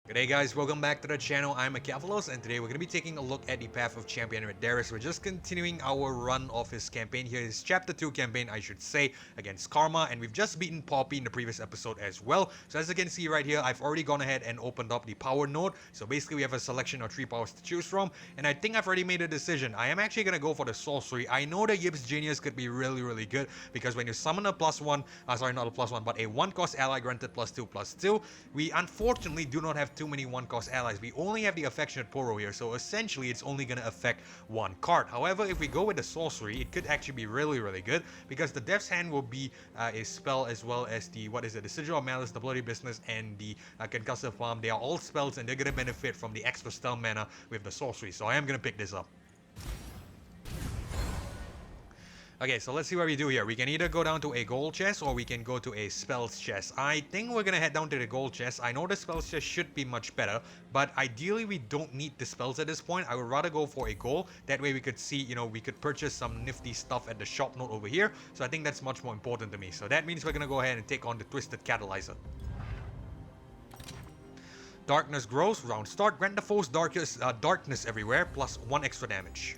G'day guys, welcome back to the channel. I'm Akavalos, and today we're going to be taking a look at the Path of Champion with Darius. We're just continuing our run of his campaign here, his chapter 2 campaign I should say, against Karma, and we've just beaten Poppy in the previous episode as well. So as you can see right here, I've already gone ahead and opened up the power node. So basically we have a selection of 3 powers to choose from, and I think I've already made a decision. I am actually going to go for the sorcery. I know the Yip's Genius could be really good, because when you summon a +1, sorry, not a +1, but a 1-cost ally granted +2/+2, we unfortunately do not have too many 1-cost allies. We only have the Affectionate Poro here, so essentially it's only going to affect 1 card. However, if we go with the sorcery, it could actually be really good, because the Death's Hand will be a spell, as well as the, the Sigil of Malice, the Bloody Business, and the Concussive Palm. They are all spells, and they're going to benefit from the extra spell mana with the sorcery, so I am going to pick this up. Okay, so let's see what we do here. We can either go down to a gold chest or we can go to a spells chest. I think we're gonna head down to the gold chest. I know the spells chest should be much better, but ideally we don't need the spells at this point. I would rather go for a gold. That way we could see, we could purchase some nifty stuff at the shop note over here. So I think that's much more important to me. So that means we're gonna go ahead and take on the Twisted Catalyzer. Darkness grows. Round start. Grant the foes darkness everywhere, plus 1 extra damage.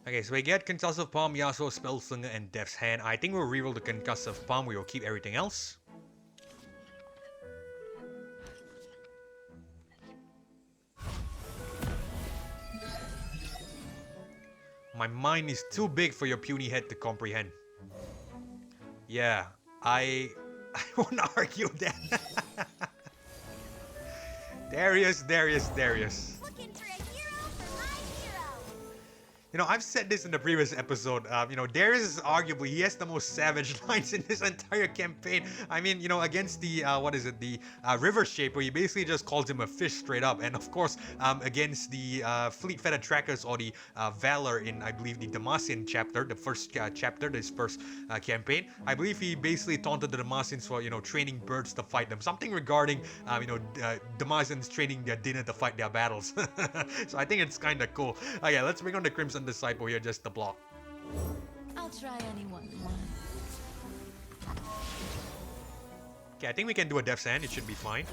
Okay, so we get Concussive Palm, Yasuo, Spellslinger, and Death's Hand. I think we'll reroll the Concussive Palm, we will keep everything else. My mind is too big for your puny head to comprehend. Yeah, I won't argue that. Darius. I've said this in the previous episode. Darius is arguably, he has the most savage lines in this entire campaign. I mean, against the, River Shaper, he basically just calls him a fish straight up. And of course, against the Fleet-Fetid Trackers, or the Valor in, I believe, the Demacian chapter, the first chapter, this first campaign, I believe he basically taunted the Demacians for, training birds to fight them. Something regarding, Demacians training their dinner to fight their battles. So I think it's kind of cool. Okay, let's bring on the Crimson Disciple here just to block. I'll try anyone once. Okay, I think we can do a Death's Hand. It should be fine.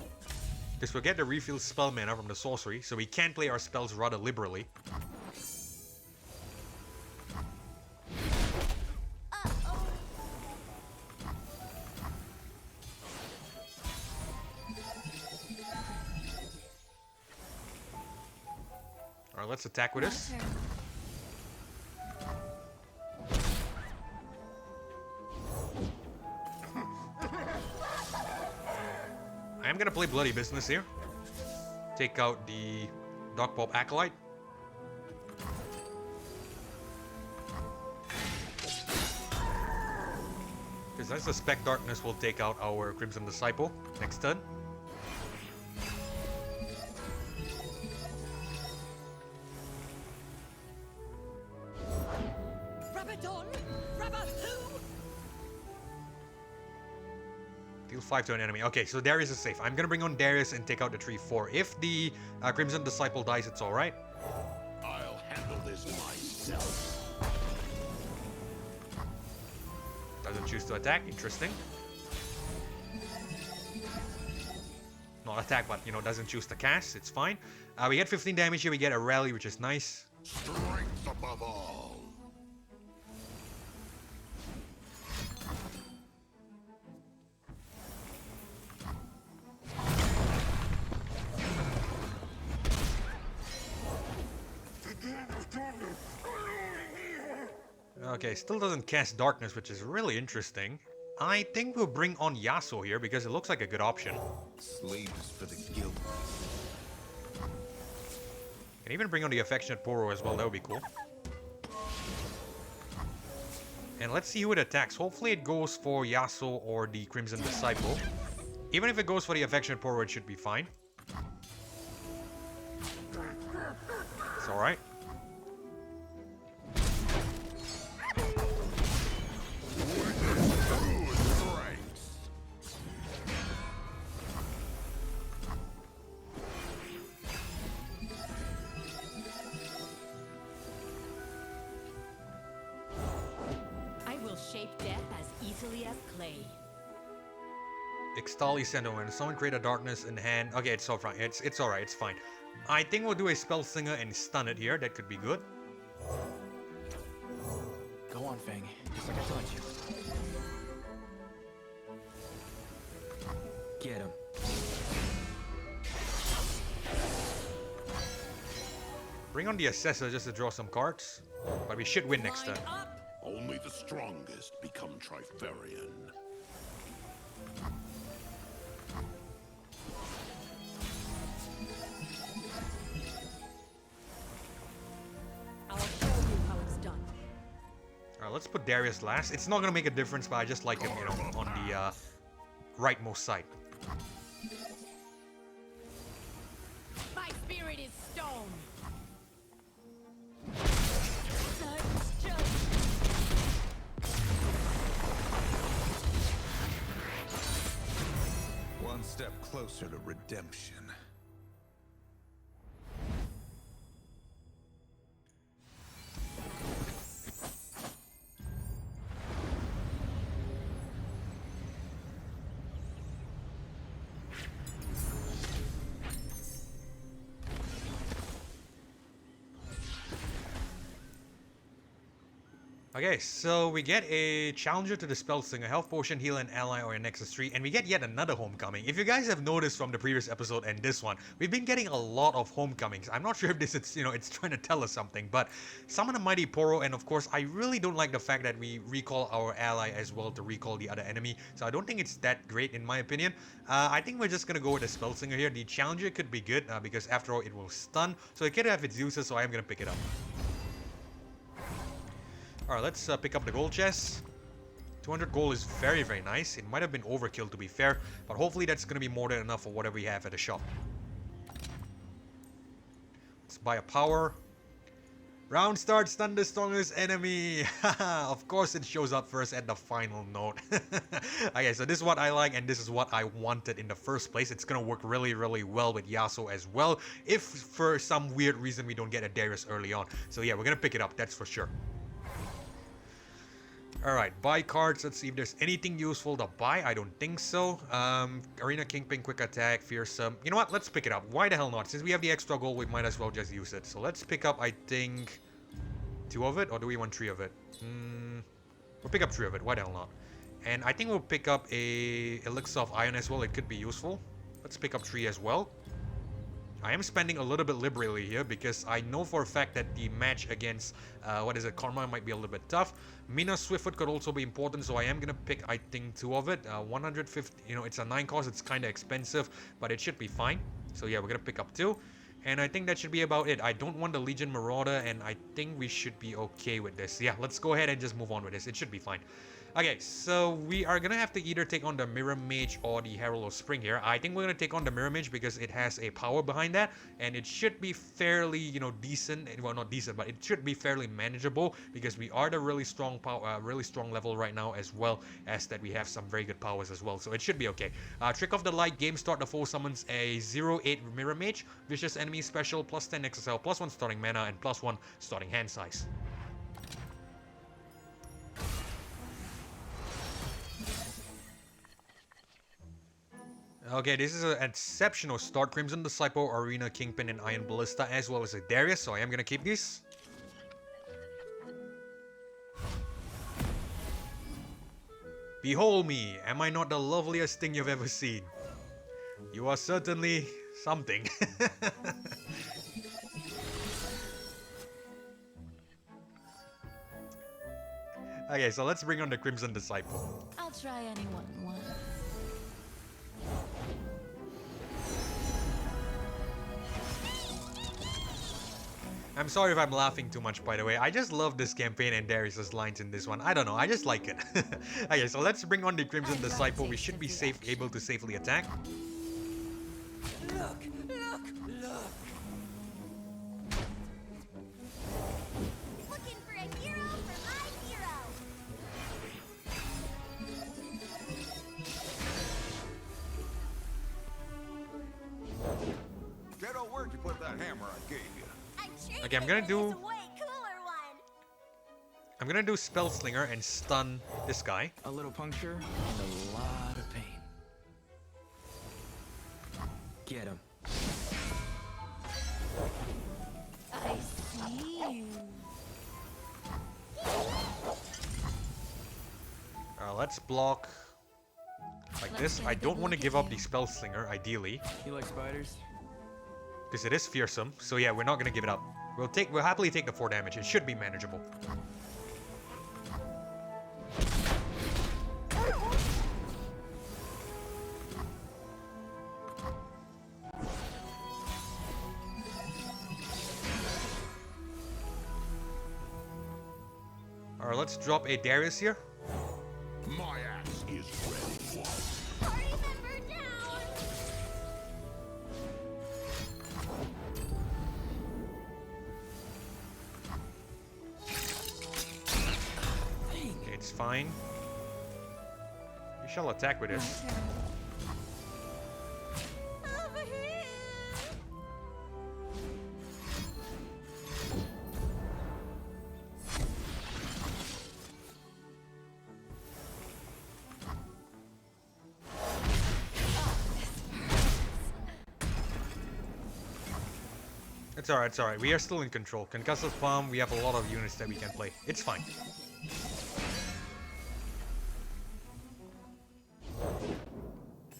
Because we'll get the refill spell mana from the sorcery, so we can play our spells rather liberally. Alright, let's attack with this. I am gonna play Bloody Business here. Take out the Dark Pulp Acolyte. Because I suspect Darkness will take out our Crimson Disciple next turn. Deal 5 to an enemy. Okay, so Darius is safe. I'm gonna bring on Darius and take out the 3/4. If the Crimson Disciple dies, it's alright. I'll handle this myself. Doesn't choose to attack. Interesting. Not attack, but, doesn't choose to cast. It's fine. We get 15 damage here. We get a rally, which is nice. Strength above all. Okay, still doesn't cast Darkness, which is really interesting. I think we'll bring on Yasuo here, because it looks like a good option. Slaves for the guild. Can even bring on the Affectionate Poro as well, that would be cool. And let's see who it attacks. Hopefully it goes for Yasuo or the Crimson Disciple. Even if it goes for the Affectionate Poro, it should be fine. It's alright. shape death as easily as clay. Extali Sentiment. Someone create a darkness in hand. Okay, it's all fine. It's alright, it's fine. I think we'll do a spell singer and stun it here. That could be good. Go on, Fang. Just like I taught you. Get him. Bring on the Assessor just to draw some cards. But we should win next turn. Only the strongest become Trifarian. I'll show you how it's done. Alright, let's put Darius last. It's not gonna make a difference, but I just like him, you know, on the rightmost side. My spirit is stone. One step closer to redemption. Okay, so we get a challenger to the spell singer, health potion, heal an ally or a Nexus 3, and we get yet another homecoming. If you guys have noticed from the previous episode and this one, we've been getting a lot of homecomings. I'm not sure if this is, you know, it's trying to tell us something, but summon a mighty Poro, and of course, I really don't like the fact that we recall our ally as well to recall the other enemy, so I don't think it's that great in my opinion. I think we're just gonna go with the spell singer here. The challenger could be good because after all, it will stun, so it could have its uses, so I am gonna pick it up. Alright, let's pick up the gold chest. 200 gold is very, very nice. It might have been overkill to be fair, but hopefully that's going to be more than enough for whatever we have at the shop. Let's buy a power. Round start, stun the strongest enemy. Of course it shows up first at the final note. Okay, so this is what I like and this is what I wanted in the first place. It's gonna work really, really well with Yasuo as well, if for some weird reason we don't get a Darius early on. So yeah, we're gonna pick it up, that's for sure. Alright, buy cards. Let's see if there's anything useful to buy. I don't think so. Arena Kingpin, Quick Attack, Fearsome. You know what? Let's pick it up. Why the hell not? Since we have the extra gold, we might as well just use it. So let's pick up, I think, 2 of it. Or do we want 3 of it? We'll pick up 3 of it. Why the hell not? And I think we'll pick up a Elixir of Iron as well. It could be useful. Let's pick up 3 as well. I am spending a little bit liberally here because I know for a fact that the match against, Karma might be a little bit tough. Mina Swiftfoot could also be important, so I am going to pick, I think, 2 of it. 150, you know, it's a 9 cost, it's kind of expensive, but it should be fine. So yeah, we're going to pick up 2. And I think that should be about it. I don't want the Legion Marauder, and I think we should be okay with this. Yeah, let's go ahead and just move on with this. It should be fine. Okay, so we are gonna have to either take on the Mirror Mage or the Herald of Spring here. I think we're gonna take on the Mirror Mage because it has a power behind that, and it should be fairly, you know, decent. Well, not decent, but it should be fairly manageable because we are the really strong power, really strong level right now, as well as that we have some very good powers as well. So it should be okay. Trick of the Light. Game start, the foe summons a 0/8 Mirror Mage, vicious enemy special, +10 XSL, +1 starting mana, and +1 starting hand size. Okay, this is an exceptional start. Crimson Disciple, Arena Kingpin, and Iron Ballista, as well as a Darius, so I am gonna keep these. Behold me, am I not the loveliest thing you've ever seen? You are certainly something. Okay, so let's bring on the Crimson Disciple. I'll try anyone once. I'm sorry if I'm laughing too much, by the way. I just love this campaign and Darius's lines in this one. I don't know, I just like it. Okay, so let's bring on the Crimson Disciple. We should be able to safely attack. Look, look, look. Looking for a hero for my hero. Kiddo, where'd you put that hammer I gave you? I'm Okay, I'm gonna do... gonna do Spell Slinger and stun this guy. A little puncture and a lot of pain. Get him. I see you. Let's block like this. I don't want to give up the Spell Slinger, ideally, You like spiders? because it is fearsome. So yeah, we're not gonna give it up. We'll happily take the 4 damage. It should be manageable. Alright, let's drop a Darius here. My axe is ready. Party member down! Okay, it's fine. We shall attack with this. Over here! It's alright, it's alright. We are still in control. Concussive Palm, we have a lot of units that we can play. It's fine.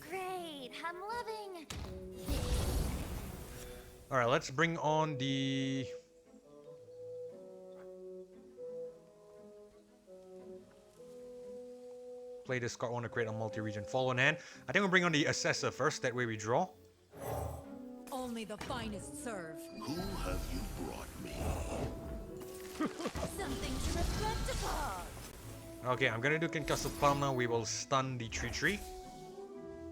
Great, I'm loving. Alright, let's bring on the... Play this card, want to create a multi-region follow in hand. I think we'll bring on the Assessor first, that way we draw. Only the finest serve. Who have you brought me? Something to reflect upon. Okay, I'm gonna do Concussive Palm now. We will stun the 3-3.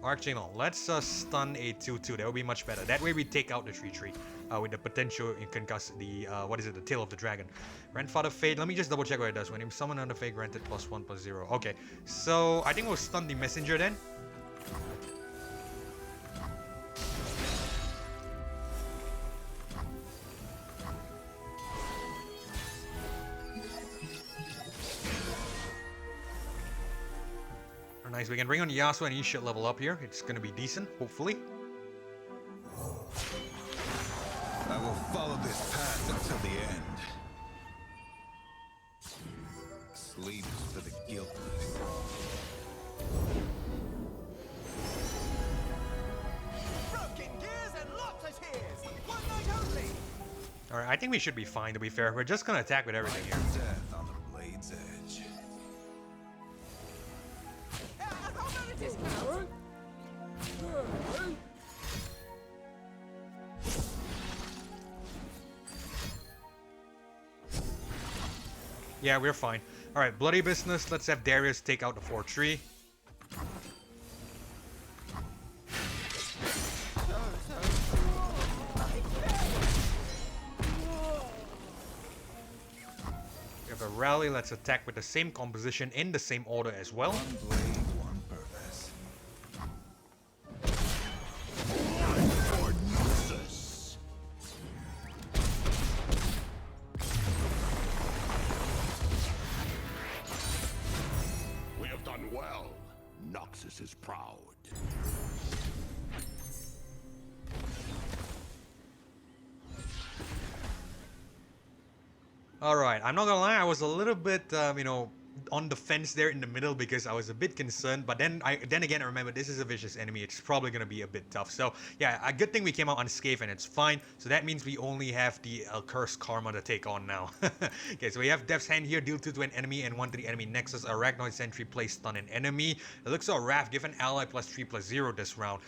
Or actually, no. Let's stun a 2-2. That would be much better. That way we take out the 3-3. With the potential in concuss the, what is it? The Tail of the Dragon. Grandfather Fate. Let me just double check what it does. When you summon another Fate, granted +1/+0. Okay, so I think we'll stun the Messenger then. Oh, nice. We can bring on Yasuo and he should level up here. It's gonna be decent, hopefully. I will follow this path until the end. Sleep for the guiltless. Broken gears and lots of tears. One night only. Alright, I think we should be fine, to be fair. We're just gonna attack with everything here. Death on the blade's edge. How about a discount? Yeah, we're fine. Alright, bloody business. Let's have Darius take out the 4-3. We have a rally. Let's attack with the same composition in the same order as well. One blade, one purpose. For Nexus. We have done well. Nexus is proud. Alright, I'm not gonna lie, I was a little bit, on the fence there in the middle because I was a bit concerned, but then again I remember this is a vicious enemy, it's probably gonna be a bit tough. So yeah, a good thing we came out unscathed and it's fine. So that means we only have the Cursed Karma to take on now. Okay, so we have Death's Hand here, deal 2 to an enemy and 1 to the enemy Nexus. Arachnoid Sentry, place stun an enemy. It looks like Wrath, give an ally +3/+0 this round.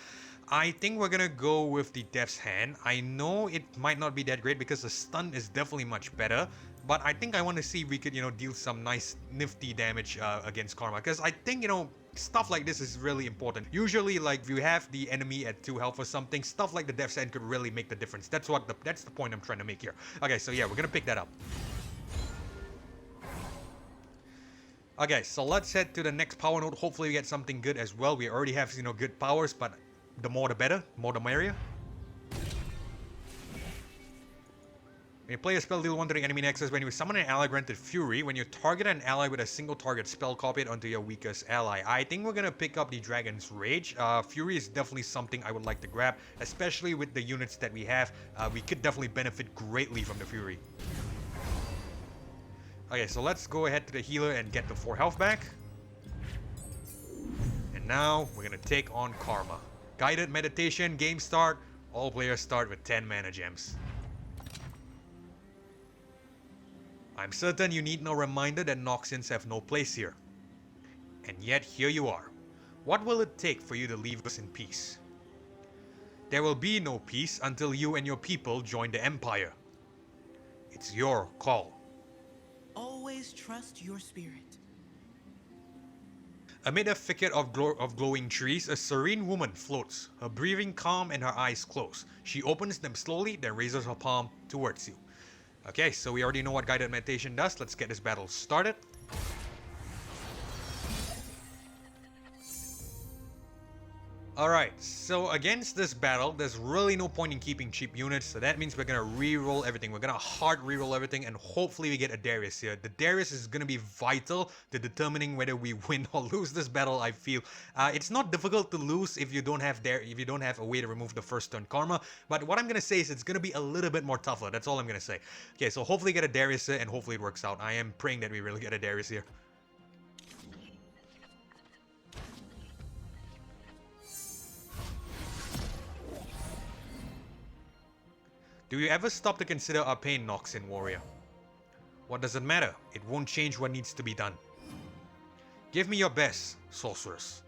I think we're gonna go with the Death's Hand. I know it might not be that great because the stun is definitely much better, but I think I want to see if we could, deal some nice nifty damage against Karma, because I think, stuff like this is really important. Usually, like, if you have the enemy at 2 health or something, stuff like the Death's Hand could really make the difference. That's the point I'm trying to make here. Okay, so yeah, we're gonna pick that up. Okay, so let's head to the next power node. Hopefully we get something good as well. We already have, good powers, but the more the better, more the merrier. When you play a spell, deal 1 to the enemy Nexus. When you summon an ally granted Fury, when you target an ally with a single target spell, copy it onto your weakest ally. I think we're gonna pick up the Dragon's Rage. Fury is definitely something I would like to grab, especially with the units that we have. We could definitely benefit greatly from the Fury. Okay, so let's go ahead to the healer and get the 4 health back. And now we're gonna take on Karma. Guided meditation, game start. All players start with 10 mana gems. I'm certain you need no reminder that Noxians have no place here. And yet here you are. What will it take for you to leave us in peace? There will be no peace until you and your people join the Empire. It's your call. Always trust your spirit. Amid a thicket of glowing trees, a serene woman floats, her breathing calm and her eyes closed. She opens them slowly, then raises her palm towards you. Okay, so we already know what guided meditation does. Let's get this battle started. Alright, so against this battle, there's really no point in keeping cheap units, so that means we're gonna re-roll everything. We're gonna hard re-roll everything, and hopefully we get a Darius here. The Darius is gonna be vital to determining whether we win or lose this battle, I feel. It's not difficult to lose if you don't have a way to remove the first turn karma, but what I'm gonna say is it's gonna be a little bit more tougher. That's all I'm gonna say. Okay, so hopefully get a Darius here, and hopefully it works out. I am praying that we really get a Darius here. Do you ever stop to consider our pain, Noxian warrior? What does it matter? It won't change what needs to be done. Give me your best, sorceress.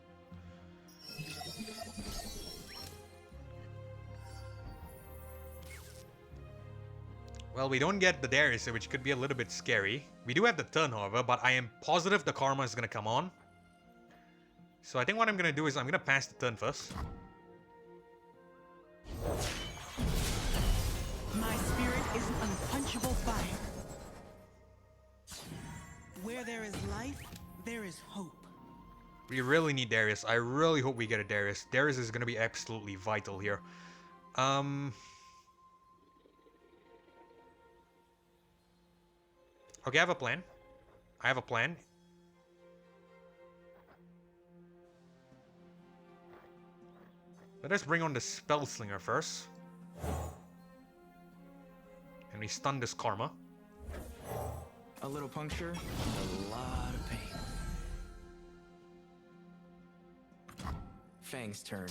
Well, we don't get the Darius, which could be a little bit scary. We do have the turn, however, but I am positive the karma is going to come on. So I think what I'm going to do is I'm going to pass the turn first. My spirit is an unquenchable fire. Where there is life, there is hope. We really need Darius. I really hope we get a Darius. Darius is going to be absolutely vital here. Okay, I have a plan. Let us bring on the Spellslinger first. And we stun this karma. A little puncture and a lot of pain. Fang's turn.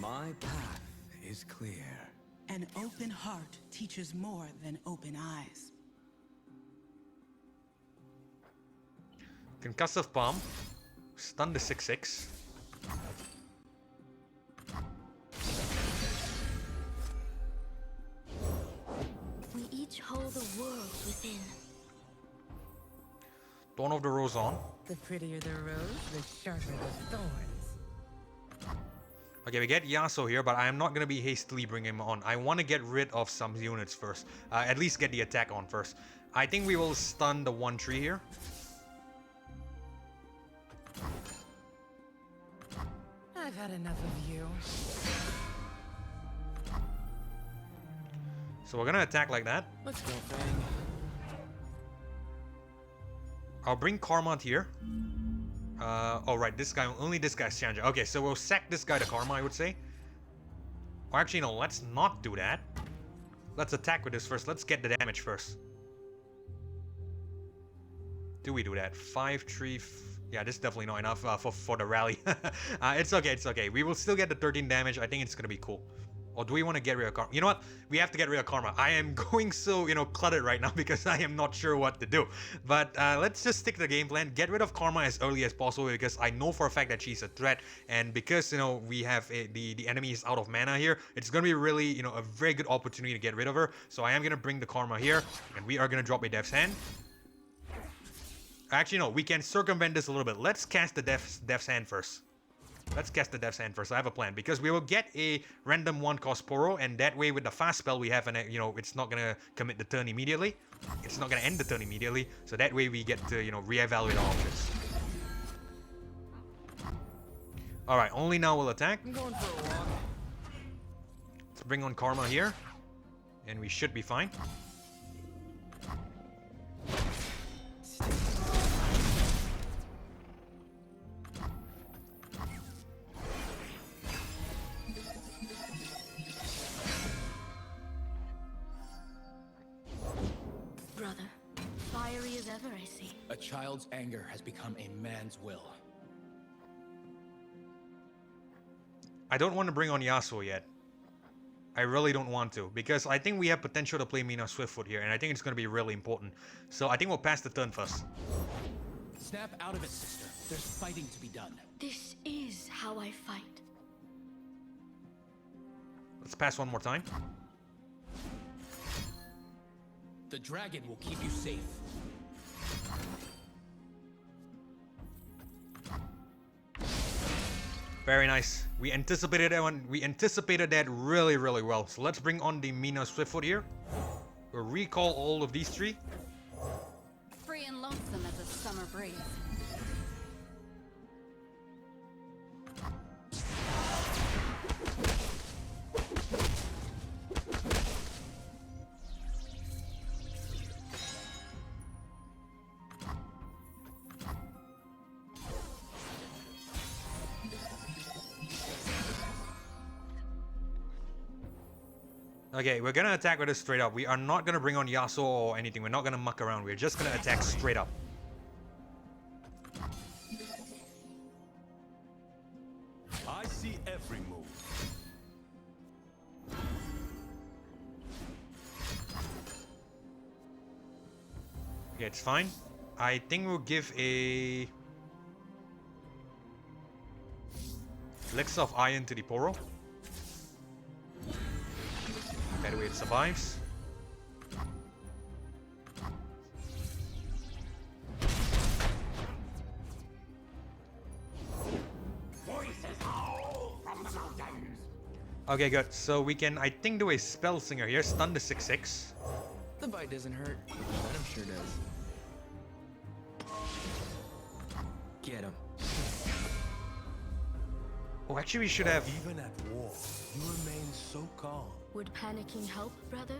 My path is clear. An open heart teaches more than open eyes. Concussive Palm. Stun the 6/6. We each hold a world within. Dawn of the Rose on. The prettier the rose, the sharper the thorns. Okay, we get Yasuo here, but I am not going to be hastily bringing him on. I want to get rid of some units first. At least get the attack on first. I think we will stun the 1/3 here. I've had enough of you. So we're going to attack like that. Let's go, Fang. I'll bring Karma here. Oh right, this guy, only this guy's challenger. Okay, so we'll sack this guy to Karma, I would say. Or actually, no, let's not do that. Let's attack with this first. Let's get the damage first. Do we do that? 5/3. Yeah, this is definitely not enough for the rally. It's okay, it's okay. We will still get the 13 damage. I think it's gonna be cool. Or do we want to get rid of Karma? You know what? We have to get rid of Karma. I am going so, cluttered right now because I am not sure what to do. But let's just stick to the game plan. Get rid of Karma as early as possible because I know for a fact that she's a threat. And because, we have the enemy is out of mana here, it's going to be really, a very good opportunity to get rid of her. So I am going to bring the Karma here and we are going to drop a Death's Hand. Actually, no, we can circumvent this a little bit. Let's cast the Death's Hand first. Let's cast the Death's Hand first. I have a plan because we will get a random 1-cost Poro, and that way with the fast spell we have, it's not gonna commit the turn immediately. It's not gonna end the turn immediately. So that way we get to reevaluate our options. All right, only now we'll attack. I'm going for a walk. Let's bring on Karma here. And we should be fine. Brother, fiery as ever, I see. A child's anger has become a man's will. I don't want to bring on Yasuo yet. I really don't want to, because I think we have potential to play Mina Swiftfoot here, and I think it's going to be really important. So I think we'll pass the turn first. Snap out of it, sister. There's fighting to be done. This is how I fight. Let's pass one more time. The dragon will keep you safe. Very nice. We anticipated that one. We anticipated that really, really well. So let's bring on the Mina Swiftfoot here. We'll recall all of these three. Free and lonesome as a summer breeze. Okay, we're gonna attack with this straight up. We are not gonna bring on Yasuo or anything. We're not gonna muck around. We're just gonna attack straight up. I see every move. Okay, it's fine. I think we'll give a Elixir of Iron to the Poro. That way it survives. Okay, good. So we can, I think, do a Spell Singer here. Stun the 6/6. The bite doesn't hurt. Venom sure does. Get him. Oh, actually, we should have. Even at war, you remain so calm. Would panicking help, brother?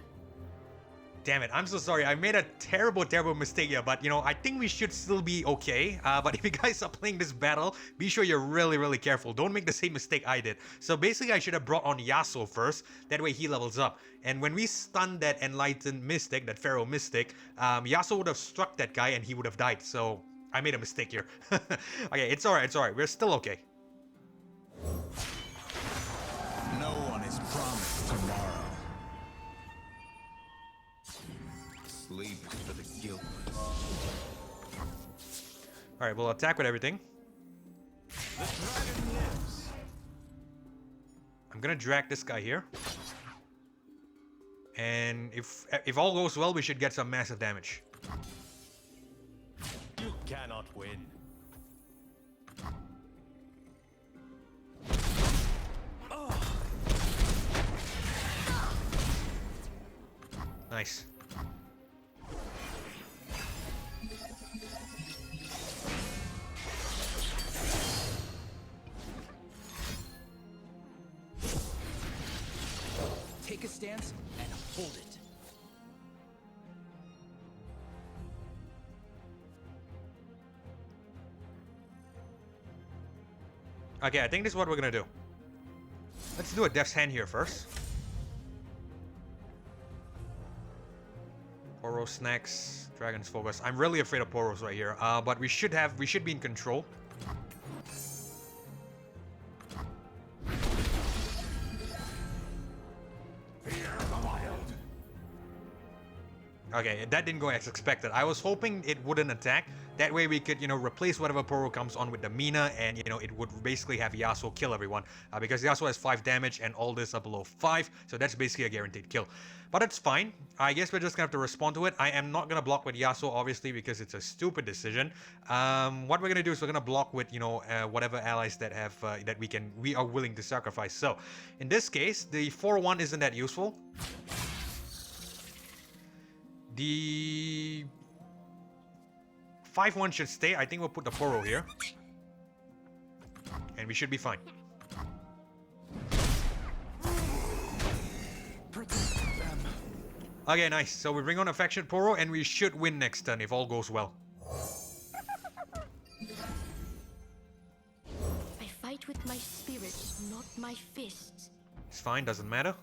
Damn it, I'm so sorry. I made a terrible, terrible mistake here, but you know, I think we should still be okay. But if you guys are playing this battle, be sure you're really, really careful. Don't make the same mistake I did. So basically, I should have brought on Yasuo first. That way he levels up. And when we stunned that Enlightened Mystic, that Pharaoh Mystic, Yasuo would have struck that guy and he would have died. So I made a mistake here. Okay, it's alright, it's alright. We're still okay. No one is promised tomorrow. Sleep is for the guiltless. Alright, we'll attack with everything. The dragon lives. I'm gonna drag this guy here. And if all goes well, we should get some massive damage. You cannot win. Nice. Take a stance and hold it. Okay, I think this is what we're gonna do. Let's do a Death's Hand here first. Poro Snacks, Dragon's Focus. I'm really afraid of Poros right here. But we should be in control. Okay, that didn't go as expected. I was hoping it wouldn't attack. That way we could, you know, replace whatever Poro comes on with the Mina, and, you know, it would basically have Yasuo kill everyone. Because Yasuo has 5 damage and all this are below 5, so that's basically a guaranteed kill. But it's fine. I guess we're just gonna have to respond to it. I am not gonna block with Yasuo, obviously, because it's a stupid decision. What we're gonna do is we're gonna block with, you know, whatever allies that have that we are willing to sacrifice. So, in this case, the 4-1 isn't that useful. The 5-1 should stay. I think we'll put the Poro here. And we should be fine. Okay, nice. So we bring on Affectionate Poro and we should win next turn if all goes well. I fight with my spirit, not my fists. It's fine, doesn't matter.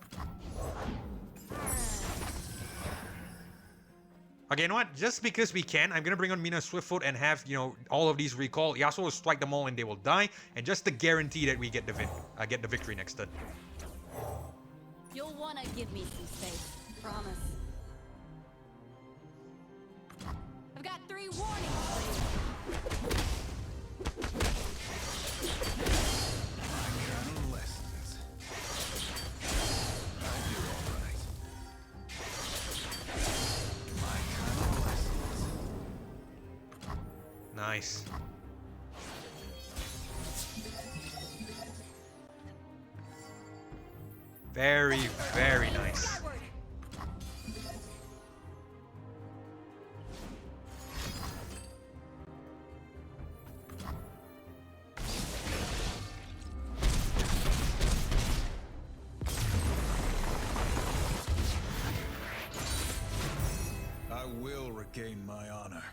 Okay, you know what? Just because we can, I'm gonna bring on Mina Swiftfoot and have, you know, all of these recall. Yasuo will strike them all and they will die. And just to guarantee that we get the victory next turn. You'll wanna give me some space. Promise. I've got 3 warnings for you. Lessons. I do all right. My kind of lessons. Nice. Very, very nice. I will regain my honor.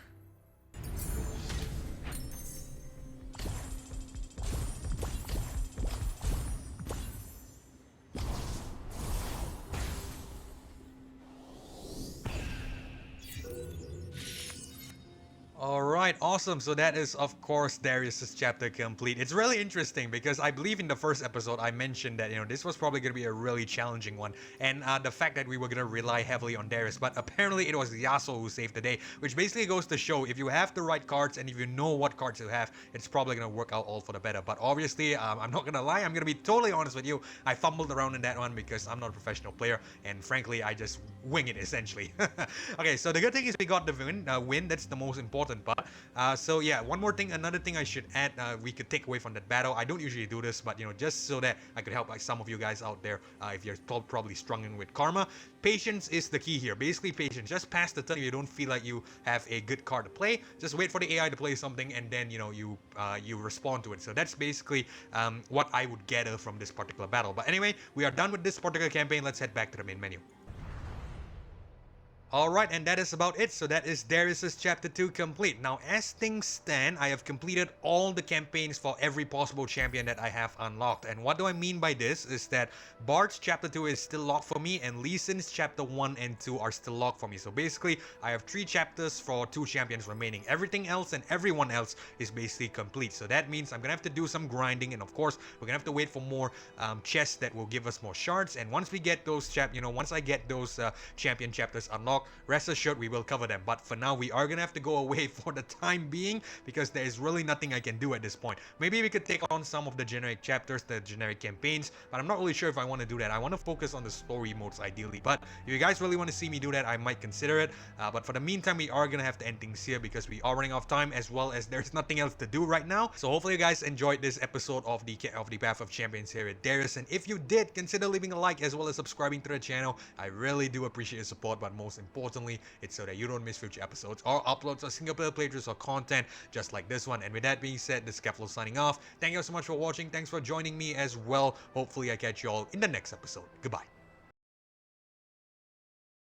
Alright, awesome. So that is, of course, Darius's chapter complete. It's really interesting because I believe in the first episode I mentioned that, you know, this was probably going to be a really challenging one. And the fact that we were going to rely heavily on Darius. But apparently it was Yasuo who saved the day, which basically goes to show if you have the right cards and if you know what cards you have, it's probably going to work out all for the better. But obviously, I'm not going to lie. I'm going to be totally honest with you. I fumbled around in that one because I'm not a professional player. And frankly, I just wing it essentially. Okay, so the good thing is we got the win. That's the most important part. So yeah, one more thing, another thing I should add, we could take away from that battle. I don't usually do this, but you know, just so that I could help like some of you guys out there, if you're probably struggling with karma. Patience is the key here. Basically, patience. Just pass the turn if you don't feel like you have a good card to play. Just wait for the AI to play something, and then you know you respond to it. So that's basically what I would gather from this particular battle. But anyway, we are done with this particular campaign. Let's head back to the main menu. Alright, and that is about it. So that is Darius's Chapter 2 complete. Now, as things stand, I have completed all the campaigns for every possible champion that I have unlocked. And what do I mean by this is that Bard's Chapter 2 is still locked for me, and Lee Sin's Chapter 1 and 2 are still locked for me. So basically, I have 3 chapters for 2 champions remaining. Everything else and everyone else is basically complete. So that means I'm gonna have to do some grinding, and of course, we're gonna have to wait for more chests that will give us more shards. And once we get those once I get those champion chapters unlocked, rest assured we will cover them. But for now, we are gonna have to go away for the time being because there is really nothing I can do at this point. Maybe we could take on some of the generic chapters, the generic campaigns, but I'm not really sure if I want to do that. I want to focus on the story modes ideally, but if you guys really want to see me do that, I might consider it. But for the meantime, we are gonna have to end things here because we are running out of time, as well as there's nothing else to do right now. So hopefully you guys enjoyed this episode of the Path of Champions here at Darius, and if you did, consider leaving a like as well as subscribing to the channel. I really do appreciate your support, but most importantly, it's so that you don't miss future episodes or uploads of single player playthroughs or content just like this one. And with that being said, this is Keflo signing off. Thank you so much for watching. Thanks for joining me as well. Hopefully I catch you all in the next episode. Goodbye.